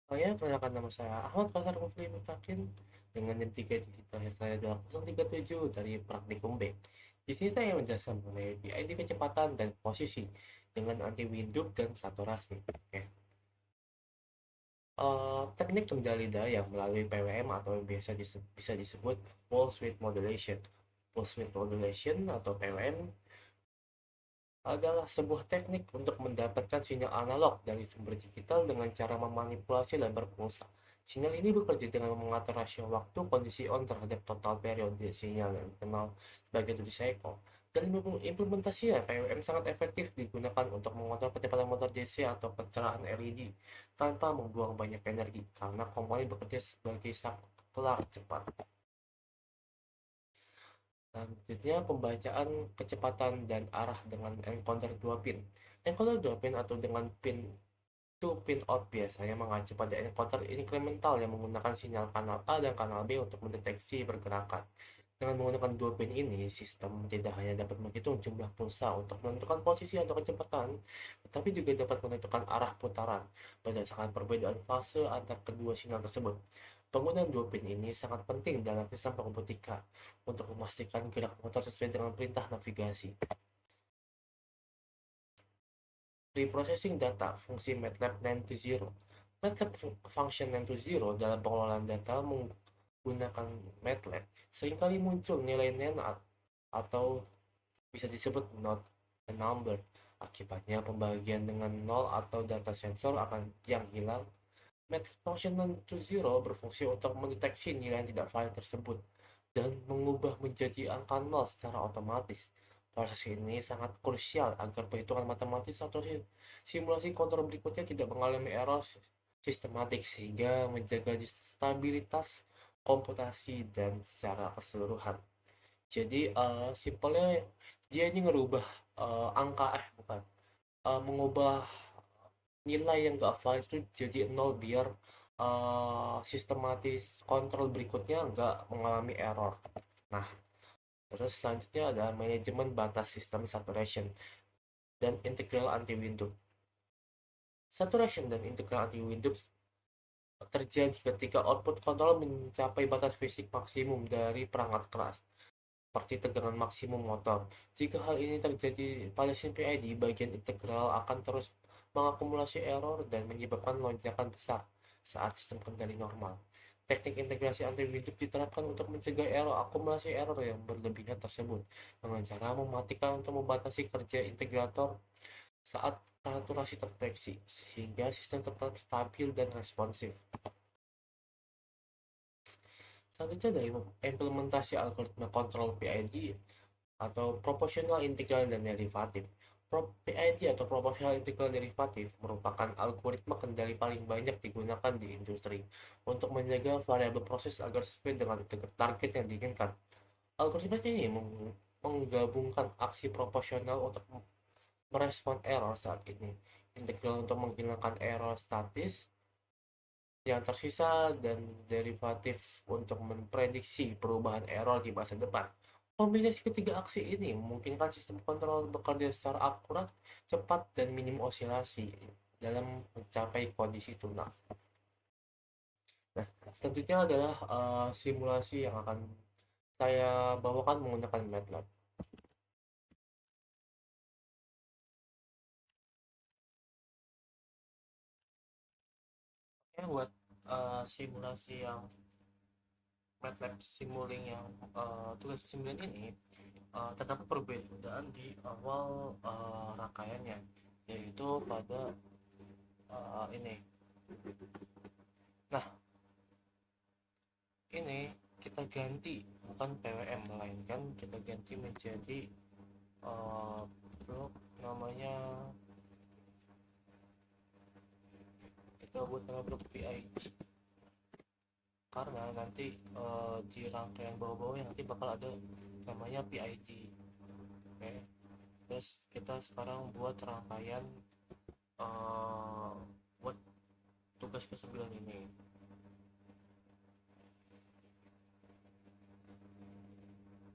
Perkenalkan nama saya Ahmad Fathar Mufli Mutakin dengan NIM 3 digital saya 8037 dari Praktikum B. Di sini saya menjelaskan mengenai PID kecepatan dan posisi dengan anti windup dan saturasi. Oke. Teknik kendali daya melalui PWM atau yang bisa disebut pulse width modulation. Pulse width modulation atau PWM adalah sebuah teknik untuk mendapatkan sinyal analog dari sumber digital dengan cara memanipulasi lebar pulsa. Sinyal ini bekerja dengan mengatur rasio waktu kondisi on terhadap total periode sinyal yang dikenal sebagai duty cycle. Dan implementasinya, PWM sangat efektif digunakan untuk mengontrol kecepatan motor DC atau pencerahan LED tanpa membuang banyak energi karena komponen bekerja sebagai saklar cepat. Selanjutnya, pembacaan kecepatan dan arah dengan encoder 2 pin. Encoder 2 pin atau dengan pin to pin out biasanya mengacu pada encoder incremental yang menggunakan sinyal kanal A dan kanal B untuk mendeteksi pergerakan. Dengan menggunakan dua pin ini, sistem tidak hanya dapat menghitung jumlah pulsa untuk menentukan posisi atau kecepatan, tetapi juga dapat menentukan arah putaran berdasarkan perbedaan fase antar kedua sinyal tersebut. Penggunaan dua pin ini sangat penting dalam sistem robotika untuk memastikan gerak motor sesuai dengan perintah navigasi. Preprocessing data fungsi MATLAB 920. MATLAB Function 920 dalam pengelolaan data menggunakan MATLAB seringkali muncul nilai nen atau bisa disebut not a number. Akibatnya pembagian dengan nol atau data sensor akan yang hilang. MATLAB Function 920 berfungsi untuk mendeteksi nilai yang tidak valid tersebut dan mengubah menjadi angka nol secara otomatis. Proses ini sangat krusial agar perhitungan matematis atau simulasi kontrol berikutnya tidak mengalami error sistematik sehingga menjaga stabilitas komputasi dan secara keseluruhan. Jadi simpelnya dia ini ngerubah angka bukan mengubah nilai yang gak valid itu jadi nol biar sistematis kontrol berikutnya nggak mengalami error. Nah, terus selanjutnya ada manajemen batas sistem saturation dan integral anti-windup. Saturation dan integral anti-windup terjadi ketika output kontrol mencapai batas fisik maksimum dari perangkat keras, seperti tegangan maksimum motor. Jika hal ini terjadi pada mesin PID, bagian integral akan terus mengakumulasi error dan menyebabkan lonjakan besar saat sistem kendali normal. Teknik integrasi anti-windup diterapkan untuk mencegah akumulasi error yang berlebihan tersebut dengan cara mematikan untuk membatasi kerja integrator saat saturasi terdeteksi, sehingga sistem tetap stabil dan responsif. Selanjutnya dari implementasi algoritma kontrol PID atau proporsional integral dan derivatif. PID atau proporsional integral derivatif merupakan algoritma kendali paling banyak digunakan di industri untuk menjaga variabel proses agar sesuai dengan target yang diinginkan. Algoritma ini menggabungkan aksi proporsional untuk merespon error saat ini, integral untuk menghilangkan error statis yang tersisa, dan derivatif untuk memprediksi perubahan error di masa depan. Kombinasi ketiga aksi ini memungkinkan sistem kontrol bekerja secara akurat, cepat, dan minim osilasi dalam mencapai kondisi tuna. Nah, selanjutnya adalah simulasi yang akan saya bawakan menggunakan MATLAB. Oke, buat simulasi yang MATLAB Simulink yang tugas simulink ini terdapat perbedaan di awal rangkaiannya, yaitu pada ini. Nah, ini kita ganti bukan PWM, melainkan kita ganti menjadi blok namanya, kita buat nama blok PID karena nanti di rangkaian bawah-bawahnya nanti bakal ada namanya PID. Oke, terus kita sekarang buat rangkaian buat tugas ke-9 ini.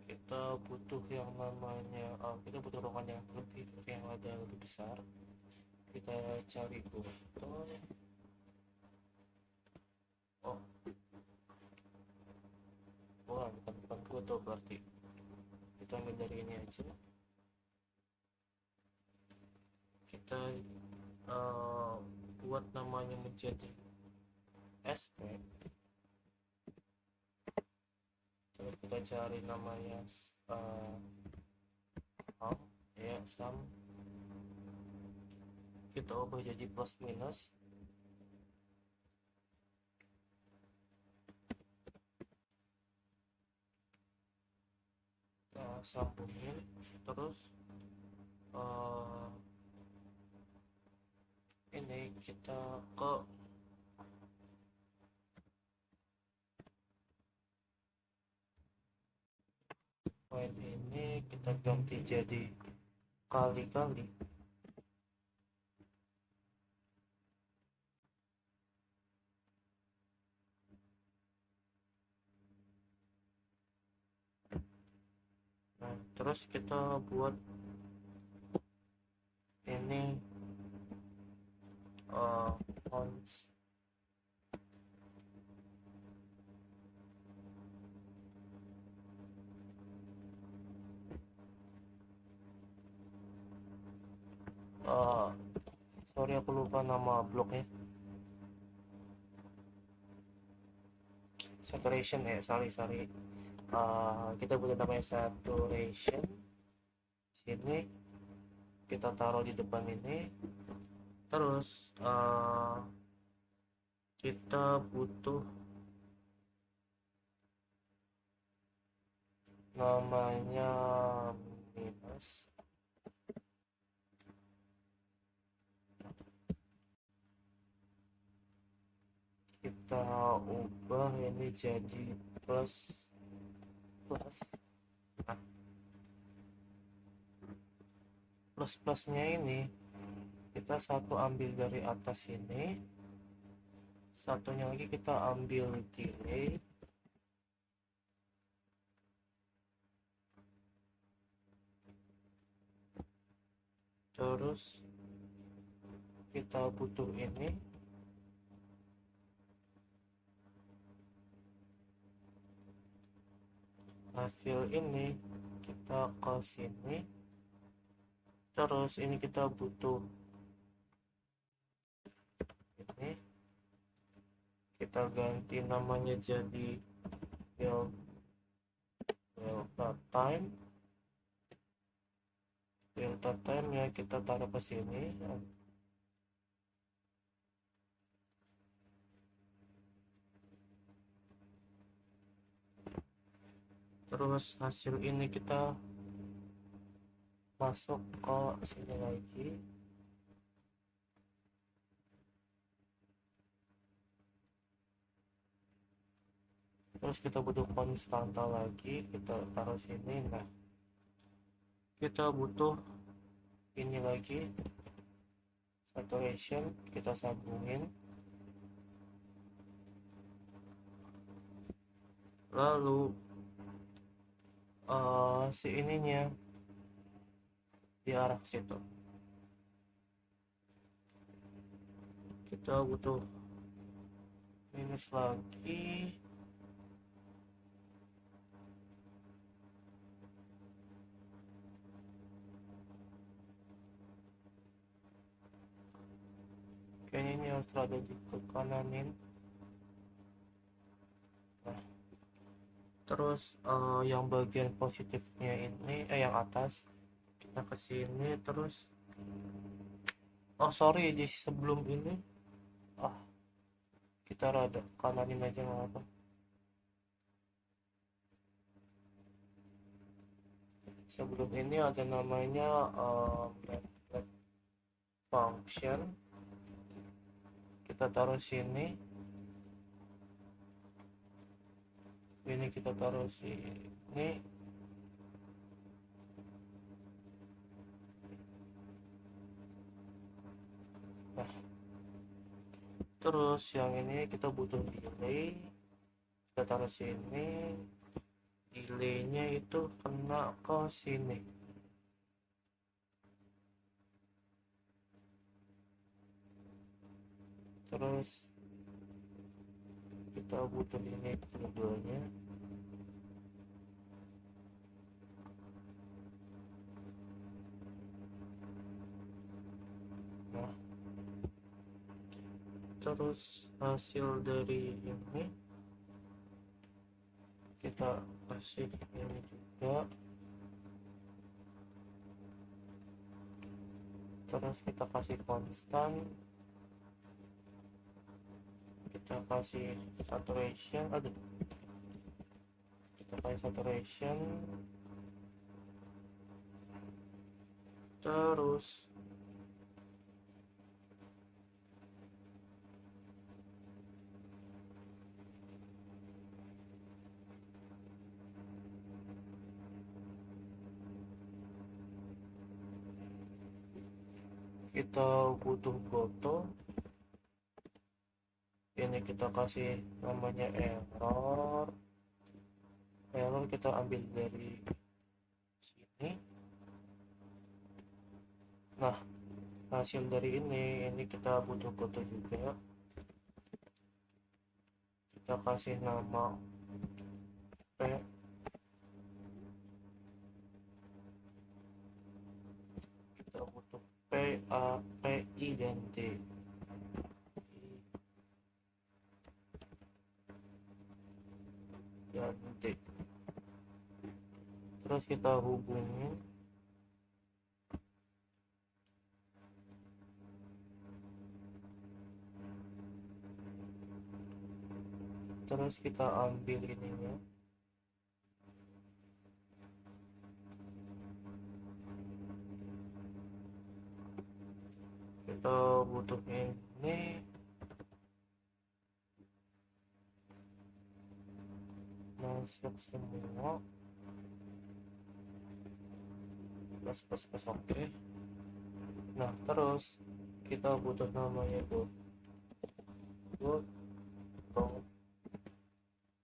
Kita butuh yang namanya kita butuh ruangan yang lebih besar. Kita cari Google. butuh, berarti kita ambil dari ini aja, kita buat namanya menjadi aspek, terus kita cari namanya sum, ya sum, kita ubah jadi plus minus, kita sambungin, terus ini kita ke file ini kita ganti jadi kali-kali, nah terus kita buat ini fonts, sorry aku lupa nama bloknya, saturation sorry, kita buat namanya saturation, sini kita taruh di depan ini, terus kita butuh namanya minus, kita ubah ini jadi plus. Nah, plusnya ini kita satu ambil dari atas ini, satunya lagi kita ambil delay, terus kita butuh ini, hasil ini kita ke sini, terus ini kita butuh ini, kita ganti namanya jadi delta time ya, kita taruh ke sini, terus hasil ini kita masuk ke sini lagi, terus kita butuh konstanta lagi, kita taruh sini. Nah kita butuh ini lagi, saturation, kita sambungin, lalu si ininya diarah ke situ, kita butuh minus lagi, kayaknya ini harus rada di kananin. Nah terus yang bagian positifnya ini yang atas kita ke sini, terus sorry di sebelum ini kita rada kananin aja, nggak apa, sebelum ini ada namanya MATLAB function, kita taruh sini, ini kita taruh sini, nah terus yang ini kita butuh delay, kita taruh sini, delaynya itu kena ke sini, terus kita butuh ini dua-duanya, terus hasil dari ini kita kasih ini juga, terus kita kasih konstan, kita kasih saturation, kita kasih saturation, terus kita butuh goto, ini kita kasih namanya error kita ambil dari sini. Nah, hasil dari ini kita butuh goto juga, kita kasih nama p, kita butuh p, a, p, i, dan d. dan D. Terus kita hubungin, terus kita ambil ininya, kita butuh ini, masuk semua, plus, oke. Nah, terus kita butuh namanya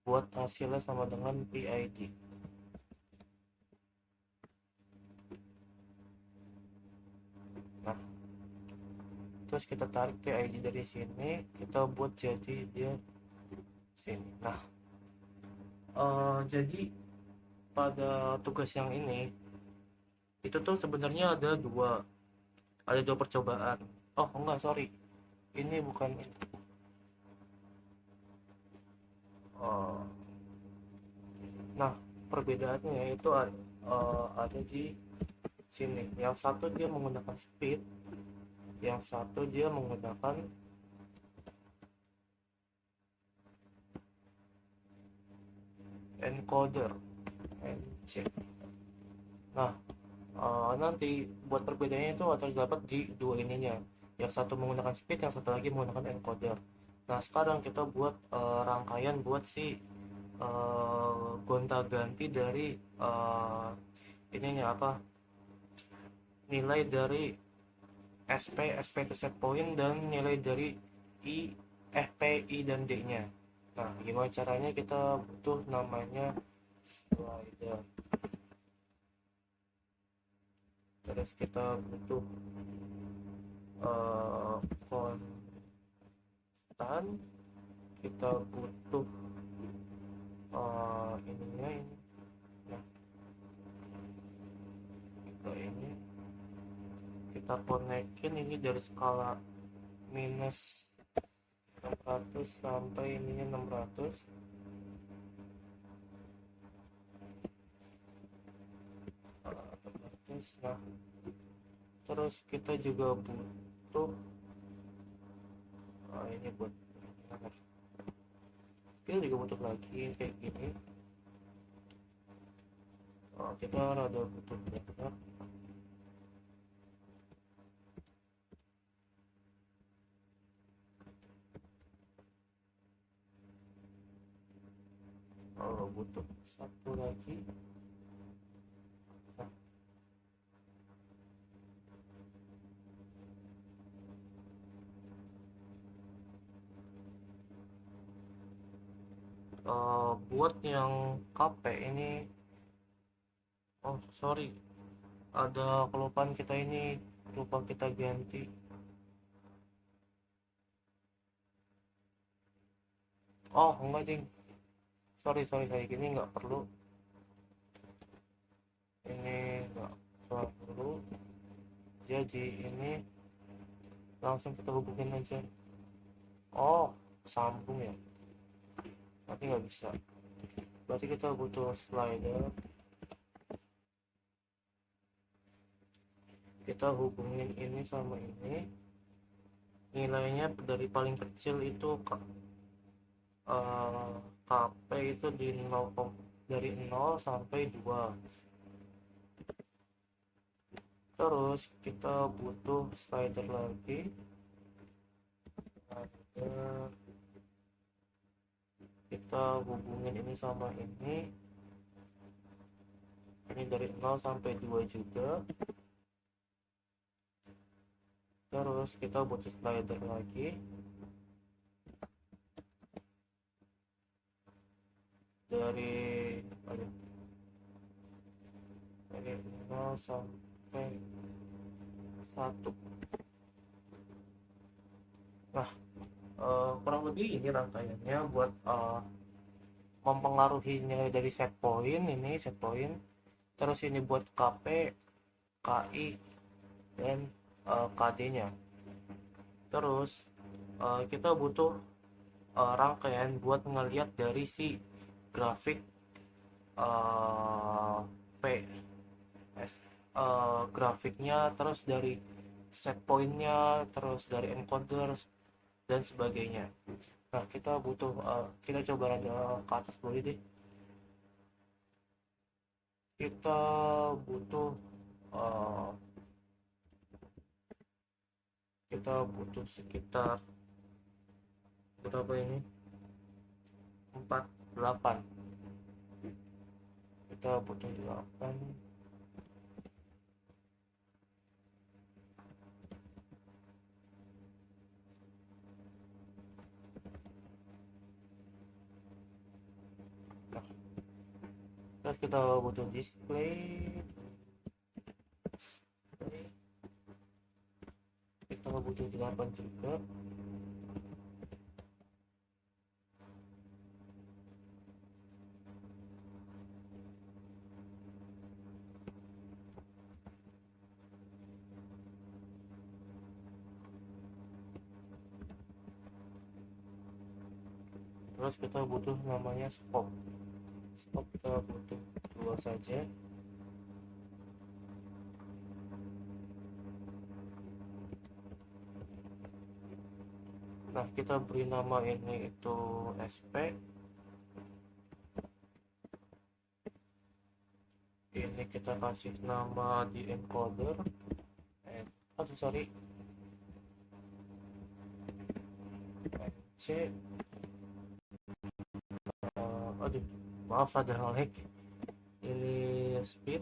buat hasilnya sama dengan PID. Nah, terus kita tarik PID dari sini, kita buat jadi dia sini. Nah, jadi pada tugas yang ini itu tuh sebenarnya ada dua percobaan. Oh enggak, sorry, ini bukan. Nah, perbedaannya itu ada di sini. Yang satu dia menggunakan speed, yang satu dia menggunakan encoder, NC. Nah, nanti buat perbedaannya itu terdapat di dua ininya. Yang satu menggunakan speed, yang satu lagi menggunakan encoder. Nah, sekarang kita buat rangkaian buat si gonta-ganti dari ininya apa? Nilai dari SP itu set point, dan nilai dari P, I, dan D-nya. Nah, gimana caranya? Kita butuh namanya slider. Terus kita butuh konstan, kita butuh ininya ini. Nah, kita konekin ini dari skala minus 600 sampai ininya 600. Nah, terus kita juga butuh ini buat kita juga butuh lagi kayak gini. Kita rada butuh banyak. Butuh satu lagi. Buat yang KP ini, oh sorry, ada kelupaan kita ini, lupa kita ganti. Oh enggak ding, sorry gini nggak perlu, ini nggak perlu, jadi ini langsung kita hubungin aja Oh, sambung ya, nanti nggak bisa. Berarti kita butuh slider, kita hubungin ini sama ini, nilainya dari paling kecil itu eh, KP itu di 0, dari 0 sampai 2. Terus kita butuh slider lagi, slider, kita hubungin ini sama ini dari 0 sampai 2 juga. Terus kita butuh slider lagi dari aduh, dari 0 sampai 1. Nah, kurang lebih ini rangkaiannya buat mempengaruhi nilai dari set point, ini set point. Terus ini buat KP, KI, dan KD-nya. Terus kita butuh rangkaian buat ngelihat dari si grafik eh, P grafiknya, terus dari set pointnya, terus dari encoder dan sebagainya. Nah, kita butuh kita coba rada ke atas dulu deh. Kita butuh eh, kita butuh sekitar berapa ini, 48. Kita butuh 8. Nah, terus kita butuh display, kita butuh 8 juga. Terus kita butuh namanya scope. Scope kita butuh 2 saja. Nah, kita beri nama ini itu SP. Ini kita kasih nama di encoder. Sorry, C. Aduh, maaf ada lag. Ini speed.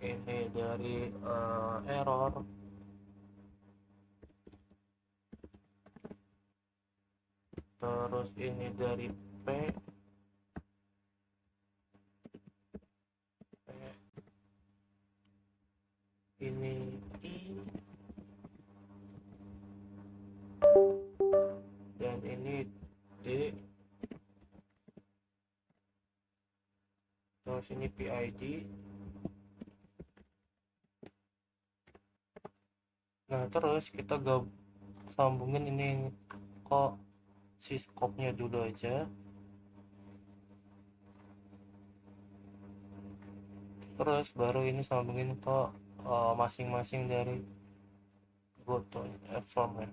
Ini dari error. Terus ini dari P. Ini I. Dan ini D. Terus ini PID. Nah, terus kita sambungin ini kok si scope-nya dulu aja. Terus baru ini sambungin ke masing-masing dari button from ya.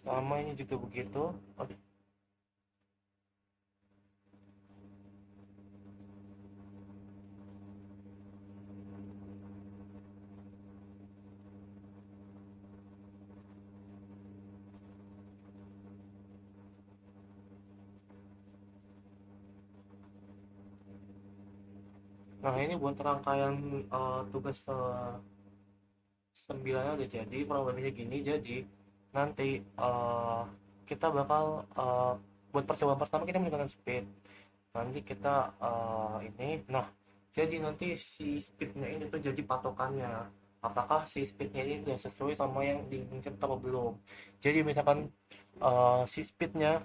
Sama ini juga begitu. Nah, ini buat rangkaian tugas ke 9 udah jadi. Problemnya gini, jadi nanti kita bakal buat percobaan pertama kita menggunakan speed. Nanti kita ini, nah, jadi nanti si speednya ini tuh jadi patokannya. Apakah si speednya ini udah sesuai sama yang diinginkan atau belum. Jadi misalkan si speednya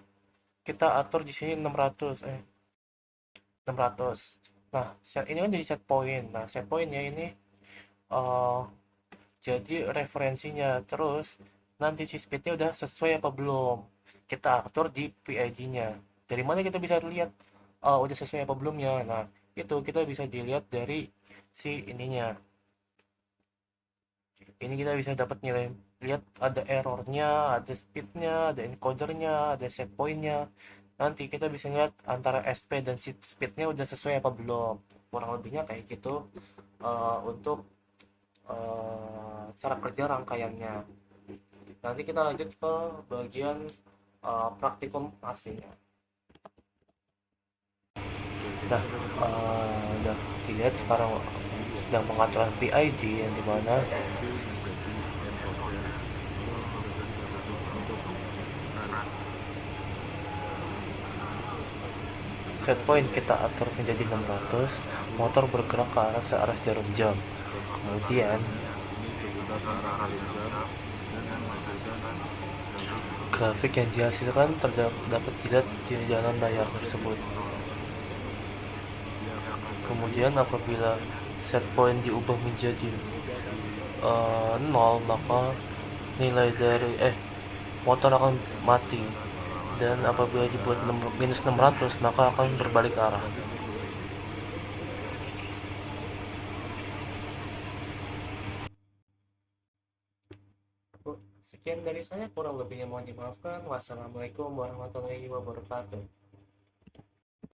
kita atur di sini 600, 600. Nah, ini kan jadi set point. Nah, set pointnya ini uh, jadi referensinya. Terus nanti si speednya udah sesuai apa belum, kita atur di PID-nya. Dari mana kita bisa lihat udah sesuai apa belumnya? Nah, itu kita bisa dilihat dari si ininya. Ini kita bisa dapat nilai, lihat ada errornya, ada speednya, ada encodernya, ada set pointnya. Nanti kita bisa lihat antara SP dan speednya udah sesuai apa belum. Kurang lebihnya kayak gitu untuk cara kerja rangkaiannya. Nanti kita lanjut ke bagian praktikum aslinya. Nah, udah dilihat sekarang sedang mengatur PID yang dimana set point kita atur menjadi 600, motor bergerak ke arah searah jarum jam. Kemudian grafik yang dihasilkan dapat dilihat di dalam layar tersebut. Kemudian apabila set point diubah menjadi 0, maka nilai dari motor akan mati, dan apabila dibuat minus 600 maka akan berbalik arah. Sekian dari saya, kurang lebihnya mohon dimaafkan. Wassalamualaikum warahmatullahi wabarakatuh.